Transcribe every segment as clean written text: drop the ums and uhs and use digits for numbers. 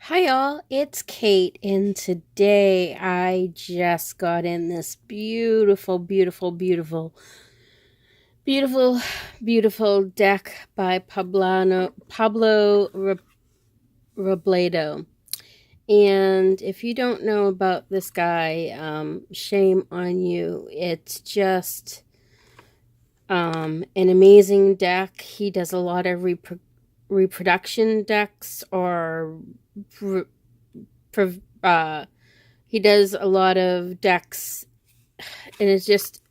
Hi y'all, it's Kate, and today I just got in this beautiful deck by Pablo Robledo. And if you don't know about this guy, shame on you. It's just an amazing deck. He does a lot of reproduction decks or he does a lot of decks, and it's just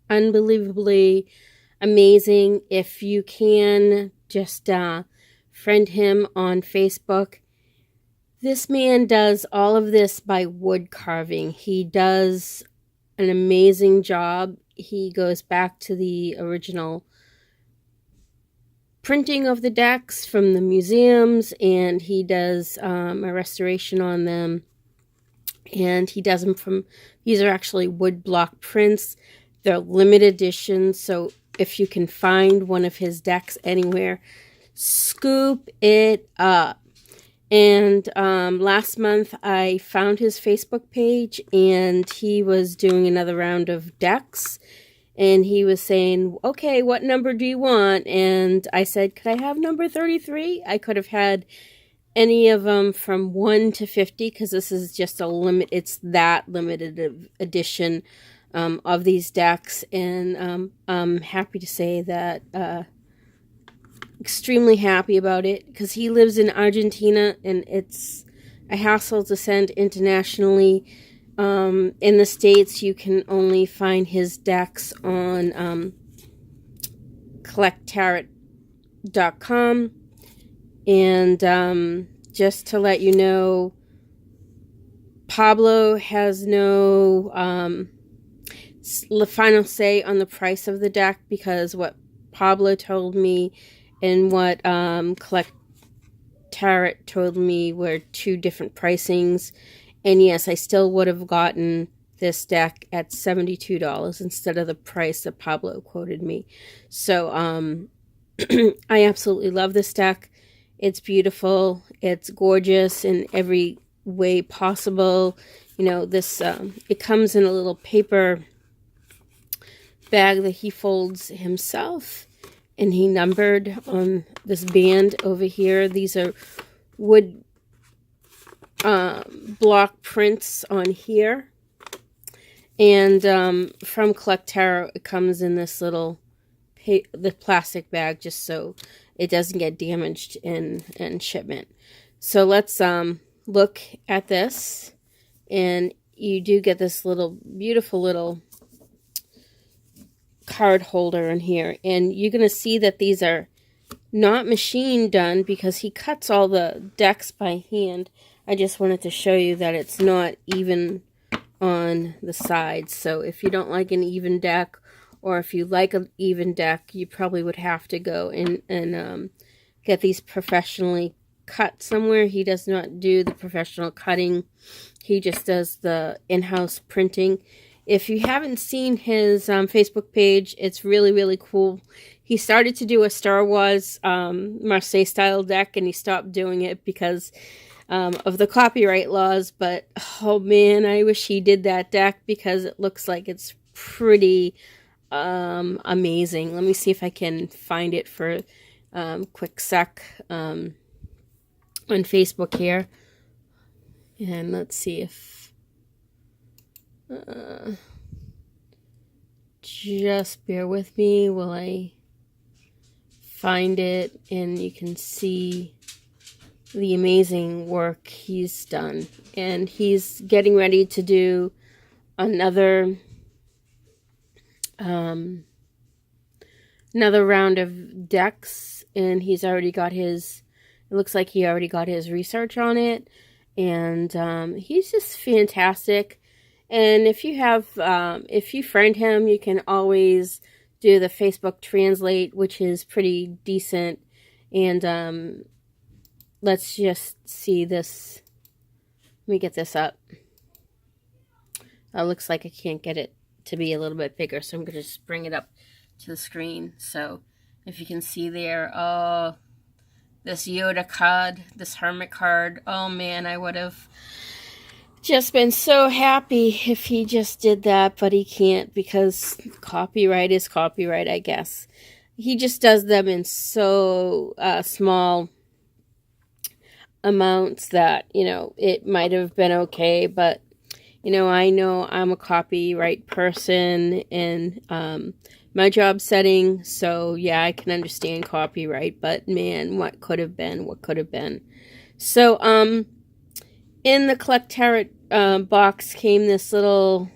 unbelievably amazing. If you can just friend him on Facebook. This man does all of this by wood carving. He does an amazing job. He goes back to the original printing of the decks from the museums, and he does a restoration on them. And he does them from, these are actually wood block prints. They're limited editions, so if you can find one of his decks anywhere, scoop it up. And last month I found his Facebook page, and he was doing another round of decks, and he was saying, okay, what number do you want? And I said, could I have number 33? I could have had any of them from 1 to 50, because this is just a limit. It's that limited edition of these decks. And I'm happy to say that extremely happy about it, because he lives in Argentina, and it's a hassle to send internationally. In the States, you can only find his decks on collecttarot.com. And just to let you know, Pablo has no final say on the price of the deck, because what Pablo told me and what Collect Tarot told me were two different pricings. And yes, I still would have gotten this deck at $72 instead of the price that Pablo quoted me. So I absolutely love this deck. It's beautiful. It's gorgeous in every way possible. You know, this it comes in a little paper bag that he folds himself, and he numbered on this band over here. These are wood block prints on here. And from Collect Tarot, it comes in this little the plastic bag, just so it doesn't get damaged in shipment. So let's look at this. And you do get this little beautiful little card holder in here, and you're going to see that these are not machine done, because he cuts all the decks by hand. I just wanted to show you that it's not even on the sides. So if you don't like an even deck, or if you like an even deck, you probably would have to go and get these professionally cut somewhere. He does not do the professional cutting. He just does the in-house printing. If you haven't seen his Facebook page, it's really, really cool. He started to do a Star Wars Marseille style deck, and he stopped doing it because of the copyright laws. But, oh man, I wish he did that deck, because it looks like it's pretty amazing. Let me see if I can find it for quick sec on Facebook here. And let's see if just bear with me while I find it, and you can see the amazing work he's done. And he's getting ready to do another round of decks, and he's already got his, it looks like he already got his research on it. And he's just fantastic. And if you have, if you friend him, you can always do the Facebook Translate, which is pretty decent. And let's just see this. Let me get this up. It looks like I can't get it to be a little bit bigger, so I'm going to just bring it up to the screen. So if you can see there, oh, this Yoda card, this Hermit card. Oh man, I would have just been so happy if he just did that, but he can't because copyright is copyright, I guess. He just does them in so small amounts that, it might have been okay, but, I know I'm a copyright person in my job setting, so yeah, I can understand copyright, but man, what could have been. So, in the Collect Tarot box came this little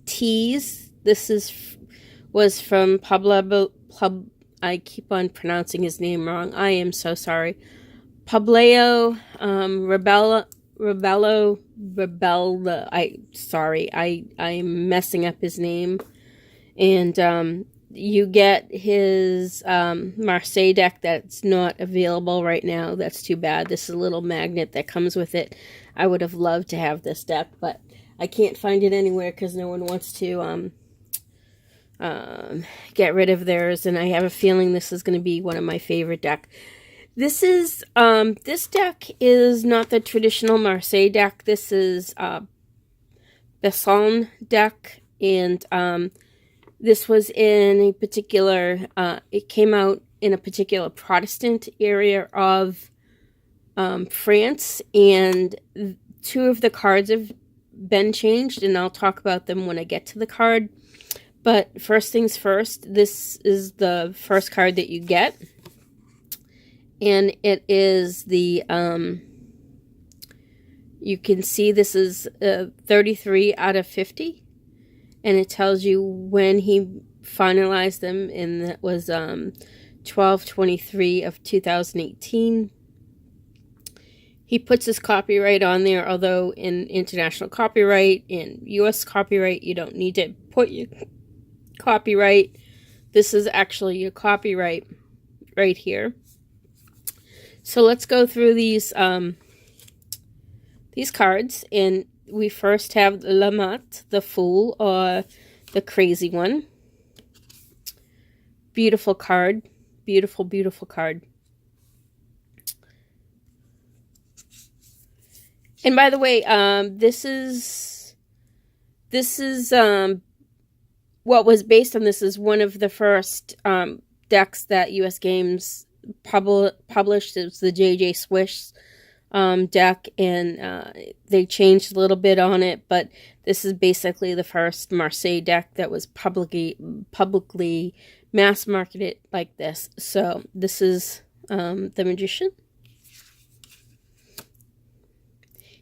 tease. This was from Pablo. I keep on pronouncing his name wrong. I am so sorry. Pablo Robledo. I'm messing up his name. And you get his Marseille deck that's not available right now. That's too bad. This is a little magnet that comes with it. I would have loved to have this deck, but I can't find it anywhere because no one wants to get rid of theirs, and I have a feeling this is going to be one of my favorite deck. This deck is not the traditional Marseille deck. This is Besancon deck, and this was in a particular, it came out in a particular Protestant area of France, and two of the cards have been changed, and I'll talk about them when I get to the card. But first things first, this is the first card that you get, and it is the, you can see this is 33 out of 50, and it tells you when he finalized them, and that was 12/23 of 2018. He puts his copyright on there, although in international copyright, in U.S. copyright, you don't need to put your copyright. This is actually your copyright right here. So let's go through these cards, and we first have La Mat, the Fool, or the Crazy One. Beautiful card. Beautiful, beautiful card. And by the way, this is what was based on. This is one of the first decks that U.S. Games published. It was the J.J. Swish deck, and they changed a little bit on it, but this is basically the first Marseille deck that was publicly mass marketed like this. So this is the Magician.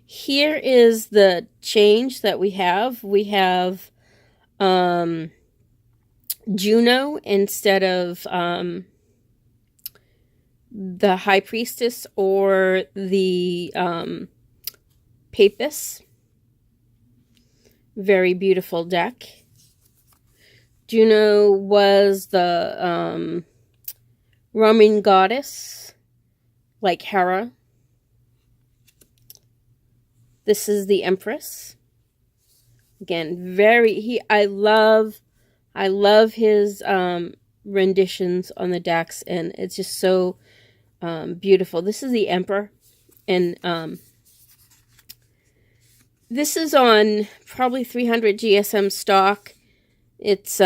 Here is the change that we have. We have Juno instead of the High Priestess or the Papist. Very beautiful deck. Juno was the Roman goddess, like Hera. This is the Empress. Again, I love his renditions on the decks, and it's just so beautiful. This is the Emperor, and this is on probably 300 GSM stock. It's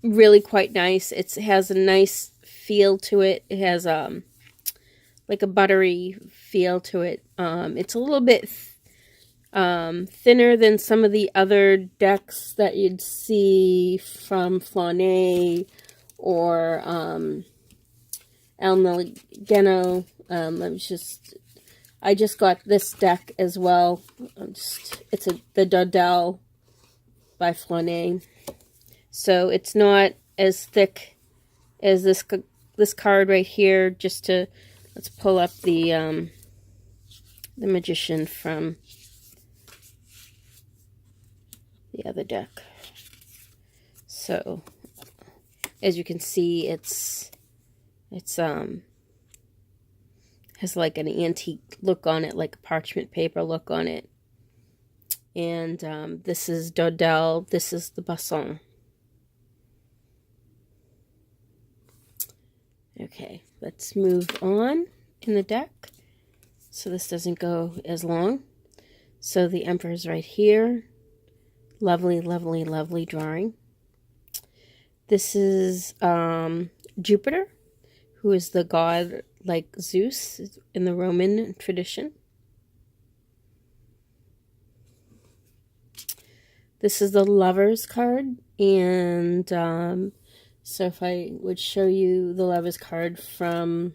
really quite nice. It has a nice feel to it. It has like a buttery feel to it. It's a little bit thinner than some of the other decks that you'd see from Flaunet or El Nageno. I just got this deck as well. It's the Dodel by Flaunet. So it's not as thick as this card right here. Let's pull up the Magician from the other deck. So as you can see, it's has like an antique look on it, like a parchment paper look on it. And this is Dodel. This is the Besancon. Okay, let's move on in the deck so this doesn't go as long. So the Emperor's right here. Lovely, lovely, lovely drawing. This is Jupiter, who is the god like Zeus in the Roman tradition. This is the Lovers card, and so if I would show you the Lovers card from,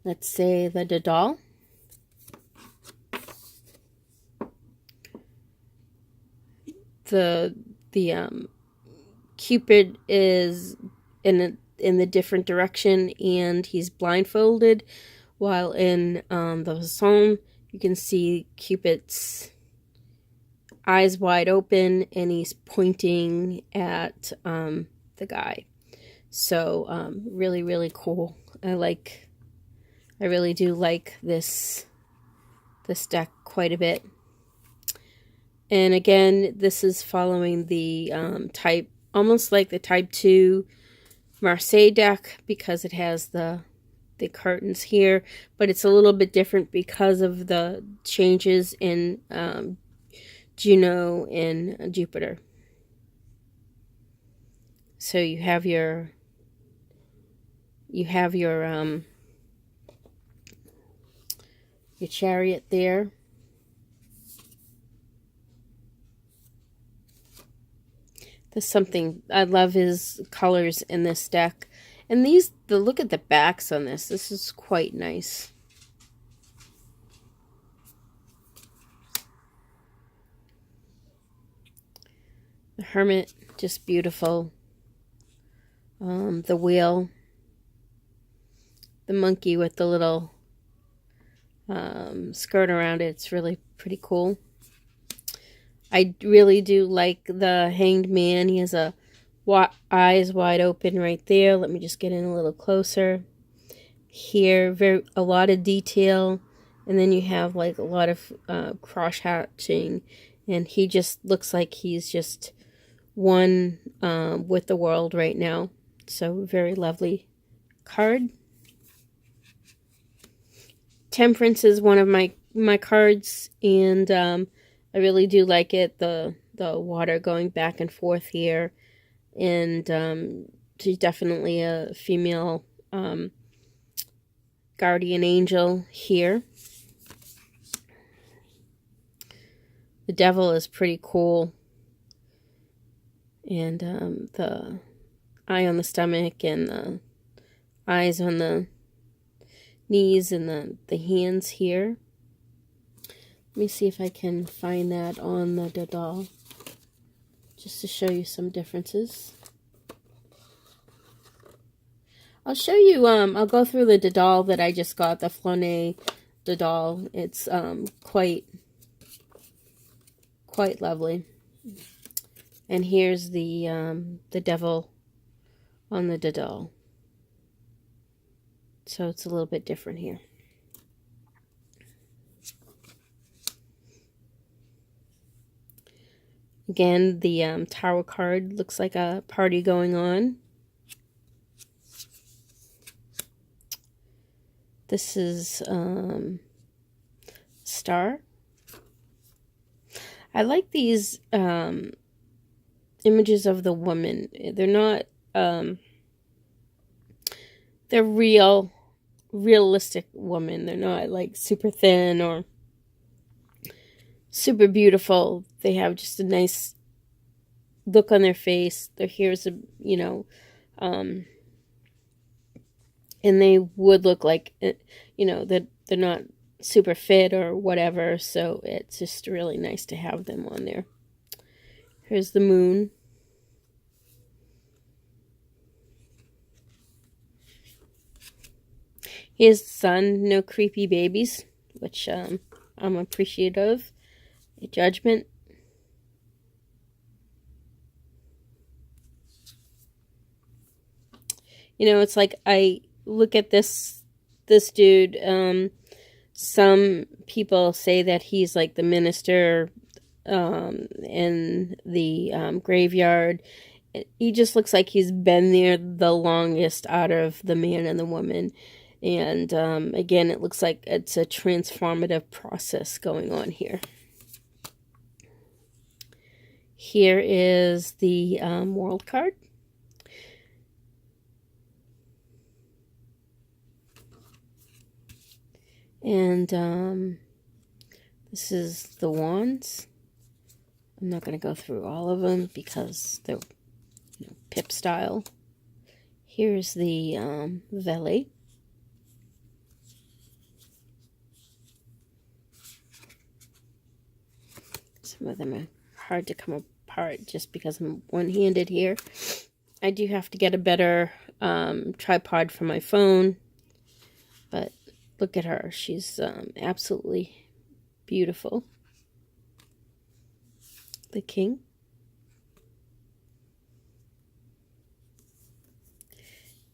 let's say, the Dodal. The Cupid is in the different direction, and he's blindfolded, while in the Besancon you can see Cupid's eyes wide open, and he's pointing at the guy. So really, really cool. I really do like this deck quite a bit. And again, this is following the type, almost like the Type 2 Marseille deck, because it has the curtains here, but it's a little bit different because of the changes in Juno and Jupiter. So you have your chariot there. There's something, I love his colors in this deck. And look at the backs on this. This is quite nice. The Hermit, just beautiful. The wheel. The monkey with the little skirt around it. It's really pretty cool. I really do like the Hanged Man. He has eyes wide open right there. Let me just get in a little closer. Here, a lot of detail, and then you have like a lot of cross hatching, and he just looks like he's just one with the world right now. So very lovely card. Temperance is one of my cards, and I really do like it. The water going back and forth here, and she's definitely a female guardian angel here. The Devil is pretty cool, and the eye on the stomach and the eyes on the knees and the hands here. Let me see if I can find that on the Dodal, just to show you some differences. I'll show you, I'll go through the Dodal that I just got, the Flonnet Dodal. It's quite lovely. And here's the Devil on the Dodal. So it's a little bit different here. Again, the Tower card looks like a party going on. This is Star. I like these images of the woman. They're not, they're realistic women. They're not like super thin or super beautiful. They have just a nice look on their face. Their hair's, and they would look like, that they're not super fit or whatever. So it's just really nice to have them on there. Here's the Moon. Here's the Sun. No creepy babies, which I'm appreciative. Judgment. It's like I look at this dude. Some people say that he's like the minister in the graveyard, he just looks like he's been there the longest out of the man and the woman. And again, it looks like it's a transformative process going on here. Here is the world card. And this is the wands. I'm not going to go through all of them because they're pip style. Here's the valet. Some of them are hard to come apart just because I'm one-handed here. I do have to get a better tripod for my phone, but look at her. She's absolutely beautiful. The king.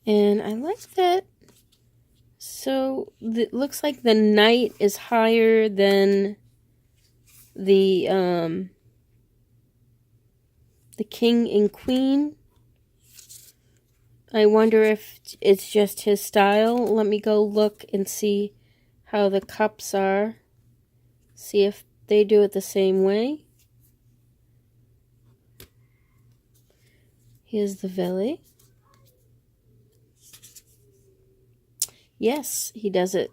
And I like that. So it looks like the knight is higher than the king and queen. I wonder if it's just his style. Let me go look and see how the cups are. See if they do it the same way. Here's the valet. Yes, he does it.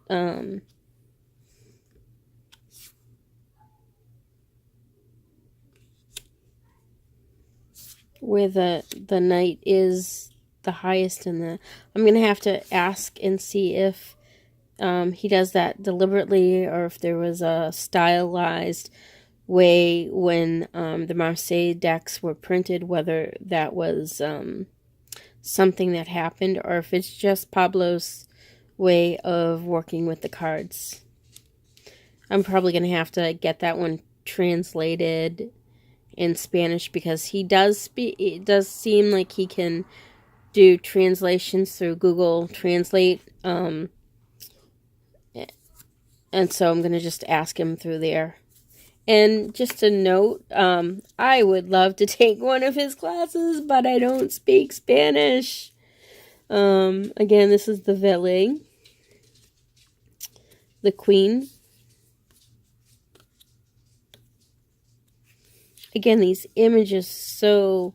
Where the knight is the highest in the... I'm going to have to ask and see if he does that deliberately or if there was a stylized way when the Marseille decks were printed, whether that was something that happened or if it's just Pablo's way of working with the cards. I'm probably going to have to get that one translated in Spanish because he does speak. It does seem like he can do translations through Google Translate, and so I'm going to just ask him through there. And just a note, I would love to take one of his classes, but I don't speak Spanish. Again, this is the valet, the queen. Again, these images so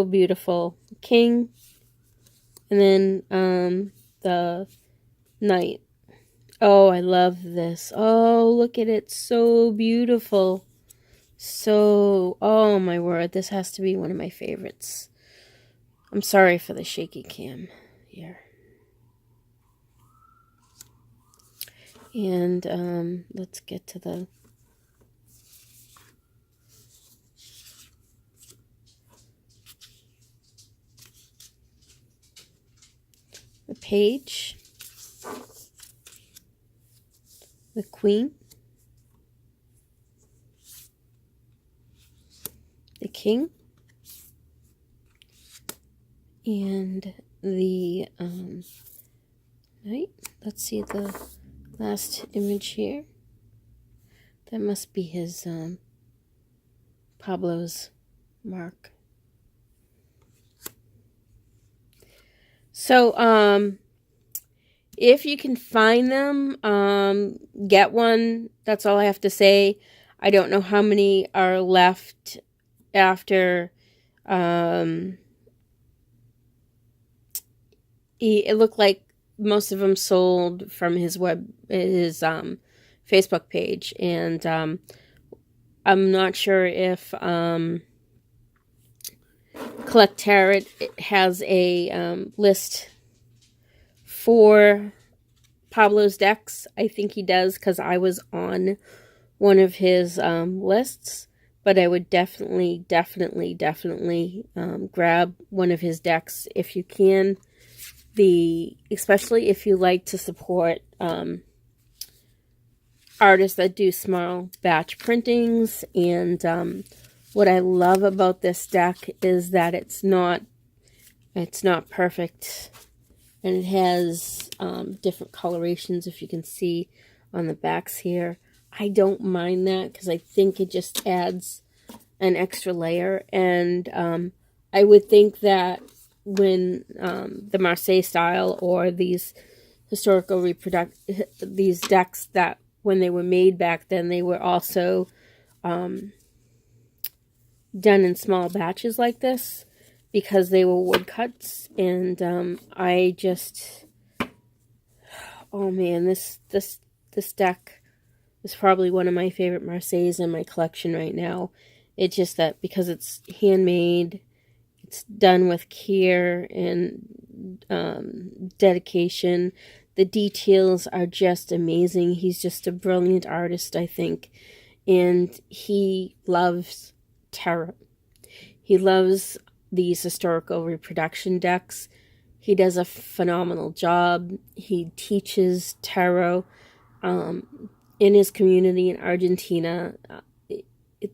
beautiful. King, and then the knight. Oh, I love this. Oh, look at it. So beautiful. So, oh my word, this has to be one of my favorites. I'm sorry for the shaky cam here. And let's get to the page, the queen, the king, and the knight. Let's see the last image here. That must be his Pablo's mark. So, if you can find them, get one. That's all I have to say. I don't know how many are left after, it looked like most of them sold from his Facebook page. And, I'm not sure if, Collect Tarot has a list for Pablo's decks. I think he does because I was on one of his lists. But I would definitely grab one of his decks if you can. Especially if you like to support artists that do small batch printings. And what I love about this deck is that it's not perfect, and it has different colorations, if you can see on the backs here. I don't mind that because I think it just adds an extra layer, and I would think that when the Marseille style or these these decks, that when they were made back then, they were also done in small batches like this, because they were woodcuts. And I just, oh man, this deck is probably one of my favorite Marseilles in my collection right now. It's just that because it's handmade, it's done with care and dedication. The details are just amazing. He's just a brilliant artist, I think. And he loves tarot. He loves these historical reproduction decks. He does a phenomenal job. He teaches tarot in his community in Argentina.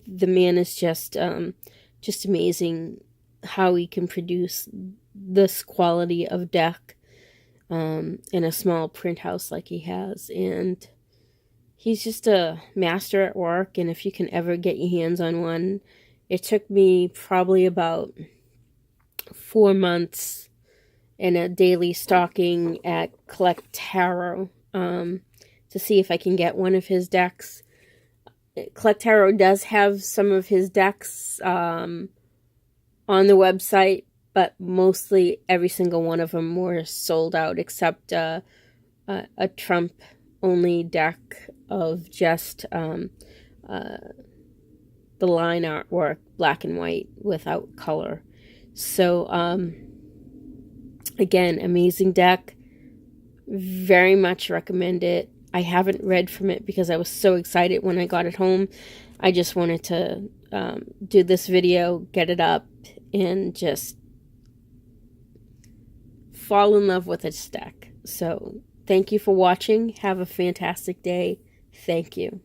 The man is just amazing how he can produce this quality of deck in a small print house like he has. And he's just a master at work. And if you can ever get your hands on one, it took me probably about 4 months and a daily stalking at Collect Tarot to see if I can get one of his decks. Collect Tarot does have some of his decks on the website, but mostly every single one of them were sold out, except a Trump-only deck of just the line artwork, black and white, without color. So, again, amazing deck. Very much recommend it. I haven't read from it because I was so excited when I got it home. I just wanted to do this video, get it up, and just fall in love with this deck. So, thank you for watching. Have a fantastic day. Thank you.